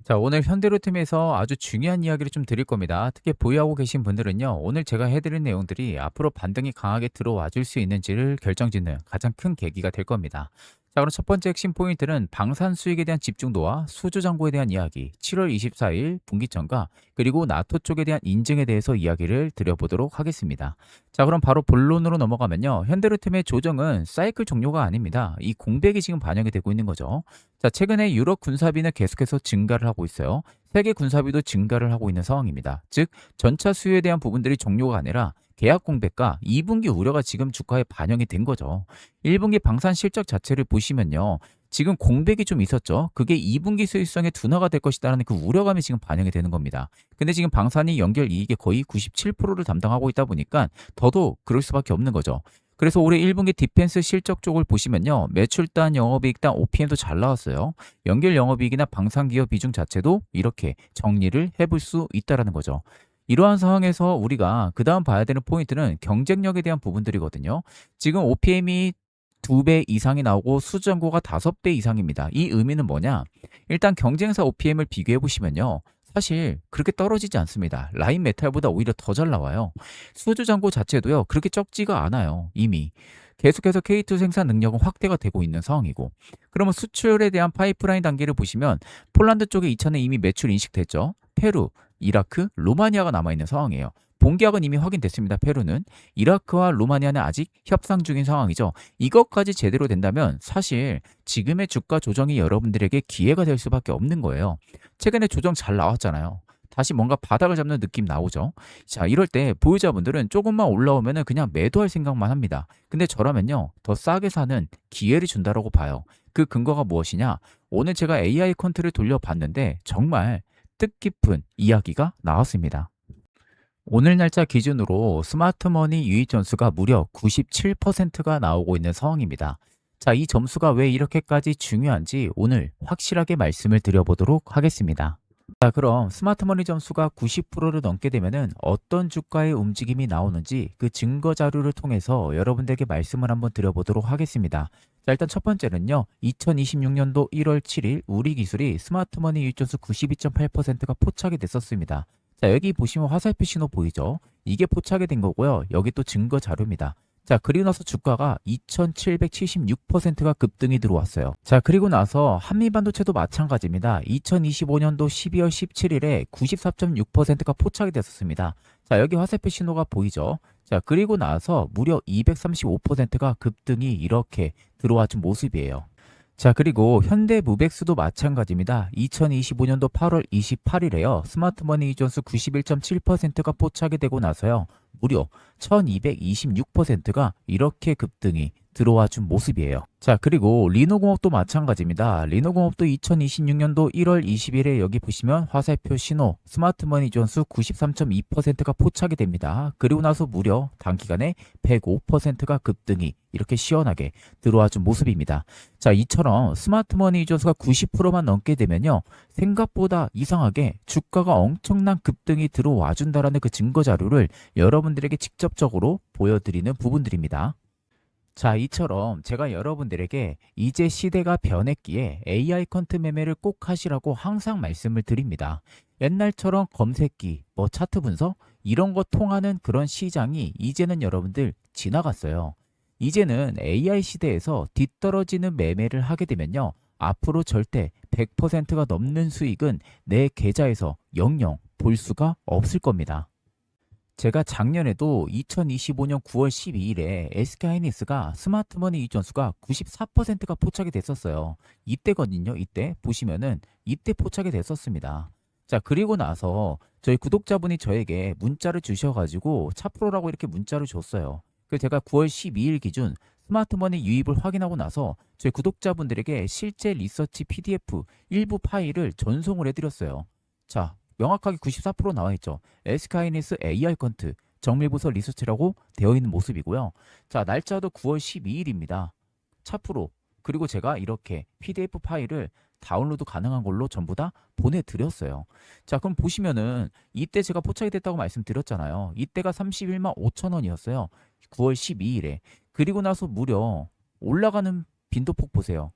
자, 오늘 현대로템에서 아주 중요한 이야기를 좀 드릴 겁니다. 특히 보유하고 계신 분들은요, 오늘 제가 해드린 내용들이 앞으로 반등이 강하게 들어와 줄 수 있는지를 결정짓는 가장 큰 계기가 될 겁니다. 자, 그럼 첫 번째 핵심 포인트는 방산 수익에 대한 집중도와 수주 잔고에 대한 이야기, 7월 24일 분기점과 그리고 나토 쪽에 대한 인증에 대해서 이야기를 드려보도록 하겠습니다. 자, 그럼 바로 본론으로 넘어가면요, 현대로템의 조정은 사이클 종료가 아닙니다. 이 공백이 지금 반영이 되고 있는 거죠. 자, 최근에 유럽 군사비는 계속해서 증가를 하고 있어요. 세계 군사비도 증가를 하고 있는 상황입니다. 즉, 전차 수요에 대한 부분들이 종료가 아니라 계약 공백과 2분기 우려가 지금 주가에 반영이 된 거죠. 1분기 방산 실적 자체를 보시면요. 지금 공백이 좀 있었죠. 그게 2분기 수익성의 둔화가 될 것이다라는 그 우려감이 지금 반영이 되는 겁니다. 근데 지금 방산이 연결 이익의 거의 97%를 담당하고 있다 보니까 더더욱 그럴 수밖에 없는 거죠. 그래서 올해 1분기 디펜스 실적 쪽을 보시면요. 매출단, 영업이익단, OPM도 잘 나왔어요. 연결 영업이익이나 방산기업 비중 자체도 이렇게 정리를 해볼 수 있다는 거죠. 이러한 상황에서 우리가 그 다음 봐야 되는 포인트는 경쟁력에 대한 부분들이거든요. 지금 OPM이 2배 이상이 나오고 수주잔고가 5배 이상입니다. 이 의미는 뭐냐? 일단 경쟁사 OPM을 비교해 보시면요. 사실 그렇게 떨어지지 않습니다. 라인 메탈보다 오히려 더 잘 나와요. 수주잔고 자체도요. 그렇게 적지가 않아요. 이미. 계속해서 K2 생산 능력은 확대가 되고 있는 상황이고. 그러면 수출에 대한 파이프라인 단계를 보시면 폴란드 쪽에 2차는 이미 매출 인식됐죠. 페루, 이라크, 루마니아가 남아있는 상황이에요. 본계약은 이미 확인됐습니다. 페루는. 이라크와 루마니아는 아직 협상 중인 상황이죠. 이것까지 제대로 된다면 사실 지금의 주가 조정이 여러분들에게 기회가 될 수밖에 없는 거예요. 최근에 조정 잘 나왔잖아요. 다시 뭔가 바닥을 잡는 느낌 나오죠. 자, 이럴 때 보유자분들은 조금만 올라오면 그냥 매도할 생각만 합니다. 근데 저라면요, 더 싸게 사는 기회를 준다라고 봐요. 그 근거가 무엇이냐? 오늘 제가 AI 콘트를 돌려봤는데 정말 뜻깊은 이야기가 나왔습니다. 오늘 날짜 기준으로 스마트머니 유입 점수가 무려 97%가 나오고 있는 상황입니다. 자, 이 점수가 왜 이렇게까지 중요한지 오늘 확실하게 말씀을 드려보도록 하겠습니다. 자, 그럼 스마트머니 점수가 90%를 넘게 되면은 어떤 주가의 움직임이 나오는지 그 증거 자료를 통해서 여러분들에게 말씀을 한번 드려보도록 하겠습니다. 자, 일단 첫 번째는요. 2026년도 1월 7일 우리 기술이 스마트머니 유입 점수 92.8%가 포착이 됐었습니다. 자, 여기 보시면 화살표 신호 보이죠? 이게 포착이 된 거고요. 여기 또 증거 자료입니다. 자, 그리고 나서 주가가 2776%가 급등이 들어왔어요. 자, 그리고 나서 한미반도체도 마찬가지입니다. 2025년도 12월 17일에 94.6%가 포착이 됐었습니다. 자, 여기 화살표 신호가 보이죠? 자, 그리고 나서 무려 235%가 급등이 이렇게 들어와 준 모습이에요. 자, 그리고 현대무백스도 마찬가지입니다. 2025년도 8월 28일에요. 스마트머니 이존수 91.7%가 포착이 되고 나서요. 무려 1226%가 이렇게 급등이 들어와 준 모습이에요. 자, 그리고 리노공업도 마찬가지입니다. 리노공업도 2026년도 1월 20일에 여기 보시면 화살표 신호 스마트머니 존수 93.2%가 포착이 됩니다. 그리고 나서 무려 단기간에 105%가 급등이 이렇게 시원하게 들어와 준 모습입니다. 자, 이처럼 스마트머니 존수가 90%만 넘게 되면요. 생각보다 이상하게 주가가 엄청난 급등이 들어와 준다라는 그 증거 자료를 여러분들에게 직접적으로 보여드리는 부분들입니다. 자, 이처럼 제가 여러분들에게 이제 시대가 변했기에 AI 컨트 매매를 꼭 하시라고 항상 말씀을 드립니다. 옛날처럼 검색기, 차트 분석 이런 거 통하는 그런 시장이 이제는 여러분들 지나갔어요. 이제는 AI 시대에서 뒤떨어지는 매매를 하게 되면요. 앞으로 절대 100%가 넘는 수익은 내 계좌에서 영영 볼 수가 없을 겁니다. 제가 작년에도 2025년 9월 12일에 SK하이닉스가 스마트머니 이익 전수가 94%가 포착이 됐었어요. 이때거든요. 이때 보시면은 이때 포착이 됐었습니다. 자, 그리고 나서 저희 구독자분이 저에게 문자를 주셔가지고 차프로라고 이렇게 문자를 줬어요. 그래서 제가 9월 12일 기준 스마트머니 유입을 확인하고 나서 저희 구독자분들에게 실제 리서치 PDF 일부 파일을 전송을 해드렸어요. 자, 명확하게 94% 나와 있죠. SK하이닉스 AI 컨트 정밀부서 리서치라고 되어 있는 모습이고요. 자, 날짜도 9월 12일입니다. 차프로 그리고 제가 이렇게 PDF 파일을 다운로드 가능한 걸로 전부 다 보내드렸어요. 자, 그럼 보시면은 이때 제가 포착이 됐다고 말씀드렸잖아요. 이때가 31만 5천 원이었어요. 9월 12일에. 그리고 나서 무려 올라가는 빈도폭 보세요.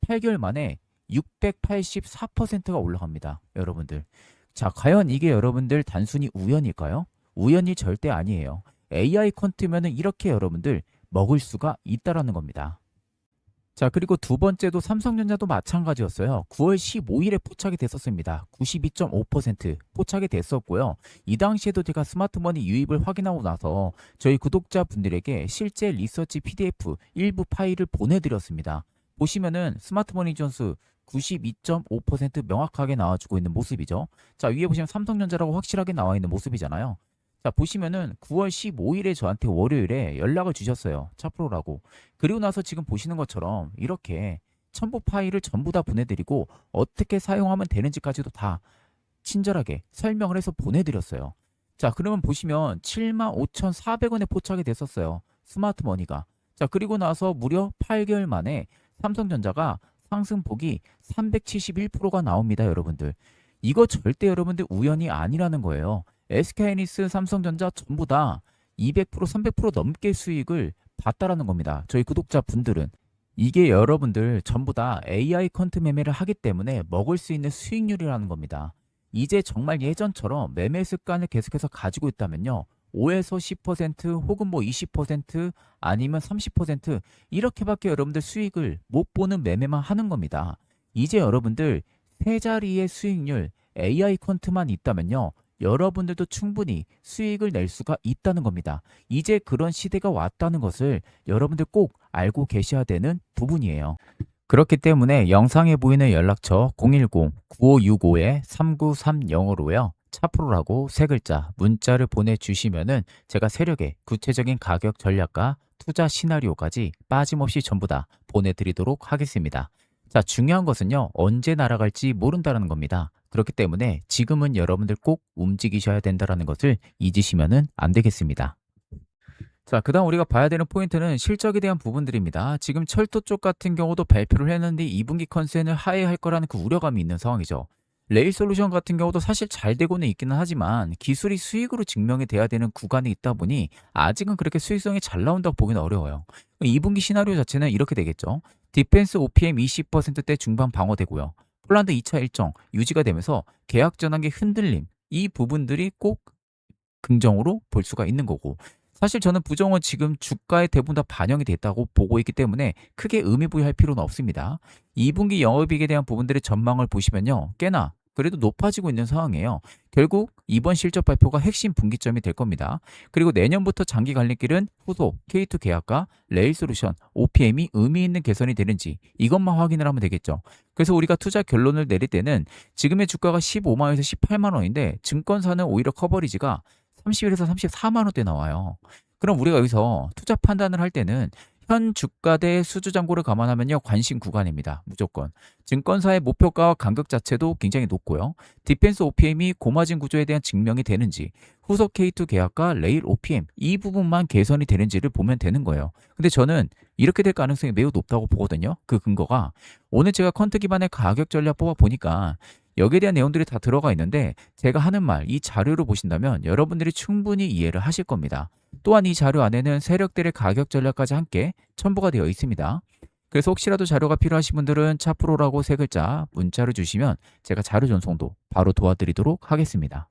8개월 만에 684%가 올라갑니다. 여러분들. 자, 과연 이게 여러분들 단순히 우연일까요? 우연이 절대 아니에요. AI 퀀트면은 이렇게 여러분들 먹을 수가 있다라는 겁니다. 자, 그리고 두 번째도 삼성전자도 마찬가지였어요. 9월 15일에 포착이 됐었습니다. 92.5% 포착이 됐었고요. 이 당시에도 제가 스마트머니 유입을 확인하고 나서 저희 구독자분들에게 실제 리서치 PDF 일부 파일을 보내드렸습니다. 보시면은 스마트머니 존스 92.5% 명확하게 나와주고 있는 모습이죠. 자, 위에 보시면 삼성전자라고 확실하게 나와 있는 모습이잖아요. 자, 보시면은 9월 15일에 저한테 월요일에 연락을 주셨어요. 차프로라고. 그리고 나서 지금 보시는 것처럼 이렇게 첨부 파일을 전부 다 보내드리고 어떻게 사용하면 되는지까지도 다 친절하게 설명을 해서 보내드렸어요. 자, 그러면 보시면 75,400원에 포착이 됐었어요. 스마트머니가. 자, 그리고 나서 무려 8개월 만에 삼성전자가 상승폭이 371%가 나옵니다, 여러분들. 이거 절대 여러분들 우연이 아니라는 거예요. SK하이닉스, 삼성전자 전부 다 200%, 300% 넘게 수익을 봤다라는 겁니다. 저희 구독자분들은. 이게 여러분들 전부 다 AI 퀀트 매매를 하기 때문에 먹을 수 있는 수익률이라는 겁니다. 이제 정말 예전처럼 매매 습관을 계속해서 가지고 있다면요. 5에서 10% 혹은 뭐 20% 아니면 30% 이렇게밖에 여러분들 수익을 못 보는 매매만 하는 겁니다. 이제 여러분들 세 자리의 수익률 AI 퀀트만 있다면요. 여러분들도 충분히 수익을 낼 수가 있다는 겁니다. 이제 그런 시대가 왔다는 것을 여러분들 꼭 알고 계셔야 되는 부분이에요. 그렇기 때문에 영상에 보이는 연락처 010-9565-3930으로요. 차프로라고 세 글자 문자를 보내주시면은 제가 세력의 구체적인 가격 전략과 투자 시나리오까지 빠짐없이 전부 다 보내드리도록 하겠습니다. 자, 중요한 것은요. 언제 날아갈지 모른다는 겁니다. 그렇기 때문에 지금은 여러분들 꼭 움직이셔야 된다는 것을 잊으시면 안 되겠습니다. 자, 그 다음 우리가 봐야 되는 포인트는 실적에 대한 부분들입니다. 지금 철도 쪽 같은 경우도 발표를 했는데 2분기 컨센을 하회할 거라는 그 우려감이 있는 상황이죠. 레일솔루션 같은 경우도 사실 잘 되고는 있기는 하지만 기술이 수익으로 증명이 돼야 되는 구간이 있다 보니 아직은 그렇게 수익성이 잘 나온다고 보기는 어려워요. 2분기 시나리오 자체는 이렇게 되겠죠. 디펜스 OPM 20%대 중반 방어되고요. 폴란드 2차 일정 유지가 되면서 계약 전환기 흔들림 이 부분들이 꼭 긍정으로 볼 수가 있는 거고 사실 저는 부정은 지금 주가에 대부분 다 반영이 됐다고 보고 있기 때문에 크게 의미 부여할 필요는 없습니다. 2분기 영업이익에 대한 부분들의 전망을 보시면요. 꽤나 그래도 높아지고 있는 상황이에요. 결국 이번 실적 발표가 핵심 분기점이 될 겁니다. 그리고 내년부터 장기 갈림길은 후속 K2 계약과 레일솔루션 OPM이 의미 있는 개선이 되는지 이것만 확인을 하면 되겠죠. 그래서 우리가 투자 결론을 내릴 때는 지금의 주가가 15만 원에서 18만 원인데 증권사는 오히려 커버리지가 31에서 34만 원대 나와요. 그럼 우리가 여기서 투자 판단을 할 때는 현 주가 대 수주 잔고를 감안하면요. 관심 구간입니다. 무조건. 증권사의 목표가와 간격 자체도 굉장히 높고요. 디펜스 OPM이 고마진 구조에 대한 증명이 되는지 후속 K2 계약과 레일 OPM 이 부분만 개선이 되는지를 보면 되는 거예요. 근데 저는 이렇게 될 가능성이 매우 높다고 보거든요. 그 근거가 오늘 제가 퀀트 기반의 가격 전략 뽑아 보니까 여기에 대한 내용들이 다 들어가 있는데 제가 하는 말, 이 자료를 보신다면 여러분들이 충분히 이해를 하실 겁니다. 또한 이 자료 안에는 세력들의 가격 전략까지 함께 첨부가 되어 있습니다. 그래서 혹시라도 자료가 필요하신 분들은 차프로라고 세 글자 문자를 주시면 제가 자료 전송도 바로 도와드리도록 하겠습니다.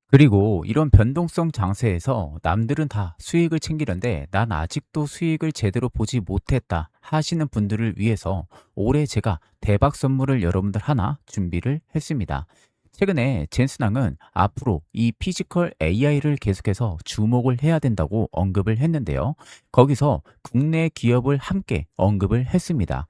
그리고 이런 변동성 장세에서 남들은 다 수익을 챙기는데 난 아직도 수익을 제대로 보지 못했다 하시는 분들을 위해서 올해 제가 대박 선물을 여러분들 하나 준비를 했습니다. 최근에 젠슨항은 앞으로 이 피지컬 AI를 계속해서 주목을 해야 된다고 언급을 했는데요. 거기서 국내 기업을 함께 언급을 했습니다.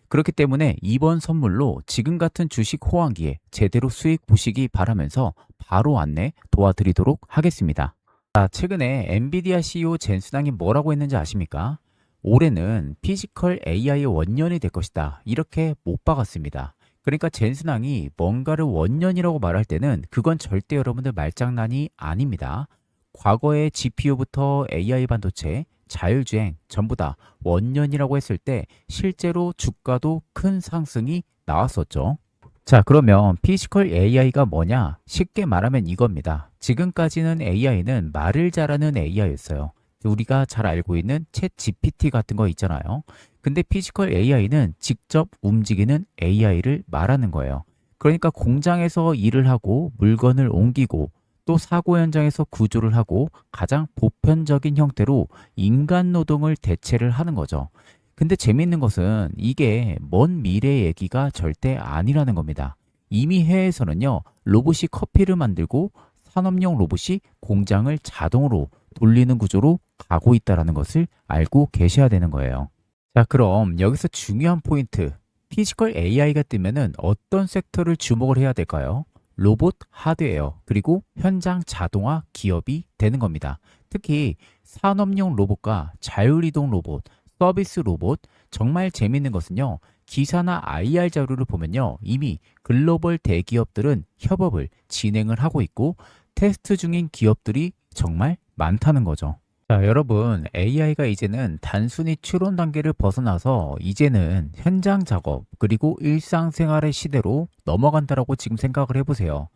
그렇기 때문에 이번 선물로 지금 같은 주식 호황기에 제대로 수익 보시기 바라면서 바로 안내 도와드리도록 하겠습니다. 자, 최근에 엔비디아 CEO 젠슨항이 뭐라고 했는지 아십니까? 올해는 피지컬 AI의 원년이 될 것이다. 이렇게 못 박았습니다. 그러니까 젠슨항이 뭔가를 원년이라고 말할 때는 그건 절대 여러분들 말장난이 아닙니다. 과거의 GPU부터 AI 반도체, 자율주행 전부 다 원년이라고 했을 때 실제로 주가도 큰 상승이 나왔었죠. 자, 그러면 피지컬 AI가 뭐냐? 쉽게 말하면 이겁니다. 지금까지는 AI는 말을 잘하는 AI였어요. 우리가 잘 알고 있는 챗 GPT 같은 거 있잖아요. 근데 피지컬 AI는 직접 움직이는 AI를 말하는 거예요. 그러니까 공장에서 일을 하고 물건을 옮기고 또 사고 현장에서 구조를 하고 가장 보편적인 형태로 인간 노동을 대체를 하는 거죠. 근데 재미있는 것은 이게 먼 미래 얘기가 절대 아니라는 겁니다. 이미 해외에서는요, 로봇이 커피를 만들고 산업용 로봇이 공장을 자동으로 돌리는 구조로 가고 있다는 것을 알고 계셔야 되는 거예요. 자, 그럼 여기서 중요한 포인트. 피지컬 AI가 뜨면은 어떤 섹터를 주목을 해야 될까요? 로봇, 하드웨어, 그리고 현장 자동화 기업이 되는 겁니다. 특히 산업용 로봇과 자율이동 로봇, 서비스 로봇, 정말 재밌는 것은요. 기사나 IR 자료를 보면요. 이미 글로벌 대기업들은 협업을 진행을 하고 있고 테스트 중인 기업들이 정말 많다는 거죠. 자, 여러분, AI가 이제는 단순히 추론 단계를 벗어나서 이제는 현장 작업 그리고 일상생활의 시대로 넘어간다라고 지금 생각을 해보세요.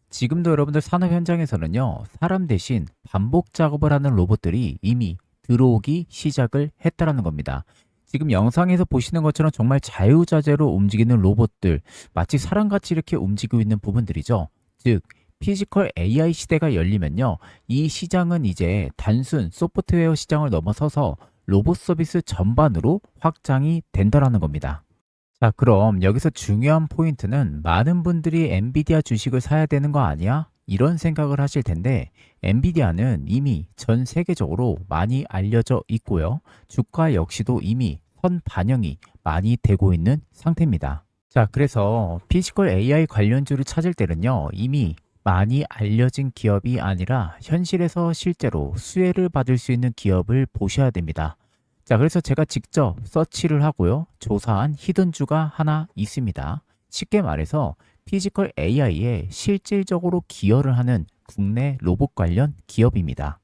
지금도 여러분들 산업 현장에서는요, 사람 대신 반복 작업을 하는 로봇들이 이미 들어오기 시작을 했다라는 겁니다. 지금 영상에서 보시는 것처럼 정말 자유자재로 움직이는 로봇들, 마치 사람같이 이렇게 움직이고 있는 부분들이죠. 즉, 피지컬 AI 시대가 열리면요, 이 시장은 이제 단순 소프트웨어 시장을 넘어서서 로봇 서비스 전반으로 확장이 된다라는 겁니다. 자, 그럼 여기서 중요한 포인트는 많은 분들이 엔비디아 주식을 사야 되는 거 아니야? 이런 생각을 하실 텐데 엔비디아는 이미 전 세계적으로 많이 알려져 있고요. 주가 역시도 이미 선 반영이 많이 되고 있는 상태입니다. 자, 그래서 피지컬 AI 관련주를 찾을 때는요. 이미 많이 알려진 기업이 아니라 현실에서 실제로 수혜를 받을 수 있는 기업을 보셔야 됩니다. 자, 그래서 제가 직접 서치를 하고요. 조사한 히든주가 하나 있습니다. 쉽게 말해서 피지컬 AI에 실질적으로 기여를 하는 국내 로봇 관련 기업입니다.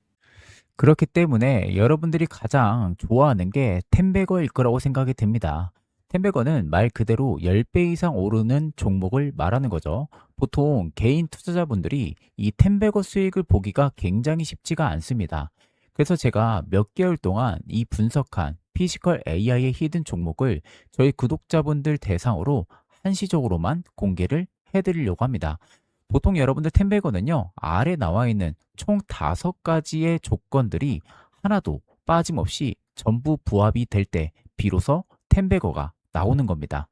그렇기 때문에 여러분들이 가장 좋아하는 게 텐베거일 거라고 생각이 듭니다. 텐베거는 말 그대로 10배 이상 오르는 종목을 말하는 거죠. 보통 개인 투자자분들이 이 텐베거 수익을 보기가 굉장히 쉽지가 않습니다. 그래서 제가 몇 개월 동안 이 분석한 피지컬 AI의 히든 종목을 저희 구독자분들 대상으로 한시적으로만 공개를 해드리려고 합니다. 보통 여러분들 텐베거는요, 아래 나와 있는 총 5가지의 조건들이 하나도 빠짐없이 전부 부합이 될 때 비로소 텐베거가 나오는 겁니다.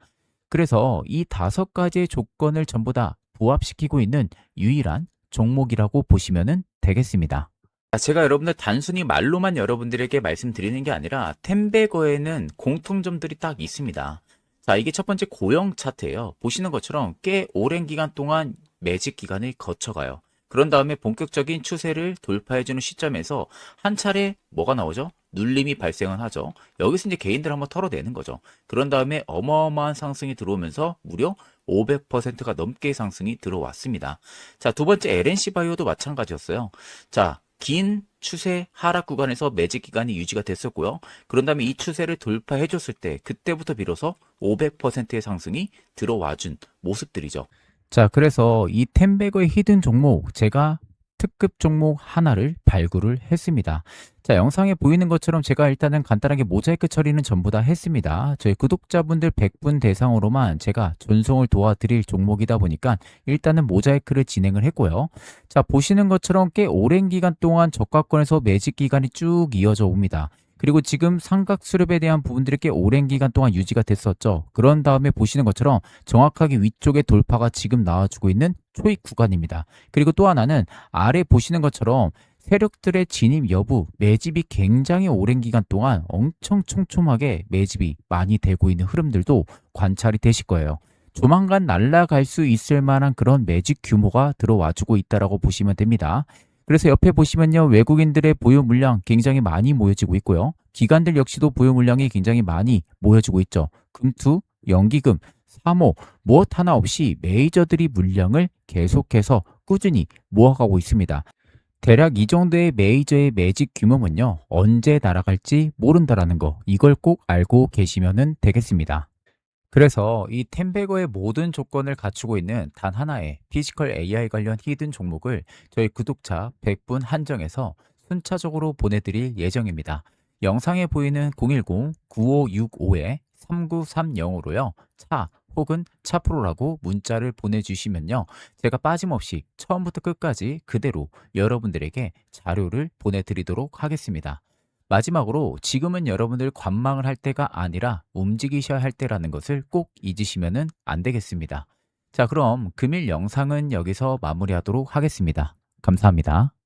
그래서 이 5가지의 조건을 전부 다 부합시키고 있는 유일한 종목이라고 보시면 되겠습니다. 제가 여러분들 단순히 말로만 여러분들에게 말씀드리는 게 아니라 텐베거에는 공통점들이 딱 있습니다. 자, 이게 첫 번째 고형 차트예요. 보시는 것처럼 꽤 오랜 기간 동안 매집 기간을 거쳐가요. 그런 다음에 본격적인 추세를 돌파해주는 시점에서 한 차례 뭐가 나오죠? 눌림이 발생을 하죠. 여기서 이제 개인들 한번 털어내는 거죠. 그런 다음에 어마어마한 상승이 들어오면서 무려 500%가 넘게 상승이 들어왔습니다. 자, 두 번째 LNC 바이오도 마찬가지였어요. 자, 긴 추세 하락 구간에서 매집 기간이 유지가 됐었고요. 그런 다음에 이 추세를 돌파해 줬을 때 그때부터 비로소 500%의 상승이 들어와준 모습들이죠. 자, 그래서 이 텐베거의 히든 종목 제가 특급 종목 하나를 발굴을 했습니다. 자, 영상에 보이는 것처럼 제가 일단은 간단하게 모자이크 처리는 전부 다 했습니다. 저희 구독자분들 100분 대상으로만 제가 전송을 도와드릴 종목이다 보니까 일단은 모자이크를 진행을 했고요. 자, 보시는 것처럼 꽤 오랜 기간 동안 저가권에서 매집 기간이 쭉 이어져 옵니다. 그리고 지금 삼각 수렴에 대한 부분들이 꽤 오랜 기간 동안 유지가 됐었죠. 그런 다음에 보시는 것처럼 정확하게 위쪽에 돌파가 지금 나와주고 있는 초입 구간입니다. 그리고 또 하나는 아래 보시는 것처럼 세력들의 진입 여부, 매집이 굉장히 오랜 기간 동안 엄청 촘촘하게 매집이 많이 되고 있는 흐름들도 관찰이 되실 거예요. 조만간 날아갈 수 있을 만한 그런 매집 규모가 들어와주고 있다고 보시면 됩니다. 그래서 옆에 보시면요, 외국인들의 보유 물량 굉장히 많이 모여지고 있고요. 기관들 역시도 보유 물량이 굉장히 많이 모여지고 있죠. 금투, 연기금, 사모, 무엇 하나 없이 메이저들이 물량을 계속해서 꾸준히 모아가고 있습니다. 대략 이 정도의 메이저의 매집 규모는요, 언제 날아갈지 모른다라는 거, 이걸 꼭 알고 계시면 되겠습니다. 그래서 이 텐베거의 모든 조건을 갖추고 있는 단 하나의 피지컬 AI 관련 히든 종목을 저희 구독자 100분 한정해서 순차적으로 보내드릴 예정입니다. 영상에 보이는 010-9565-3930으로요. 차 혹은 차프로라고 문자를 보내주시면요. 제가 빠짐없이 처음부터 끝까지 그대로 여러분들에게 자료를 보내드리도록 하겠습니다. 마지막으로 지금은 여러분들 관망을 할 때가 아니라 움직이셔야 할 때라는 것을 꼭 잊으시면 안 되겠습니다. 자, 그럼 금일 영상은 여기서 마무리하도록 하겠습니다. 감사합니다.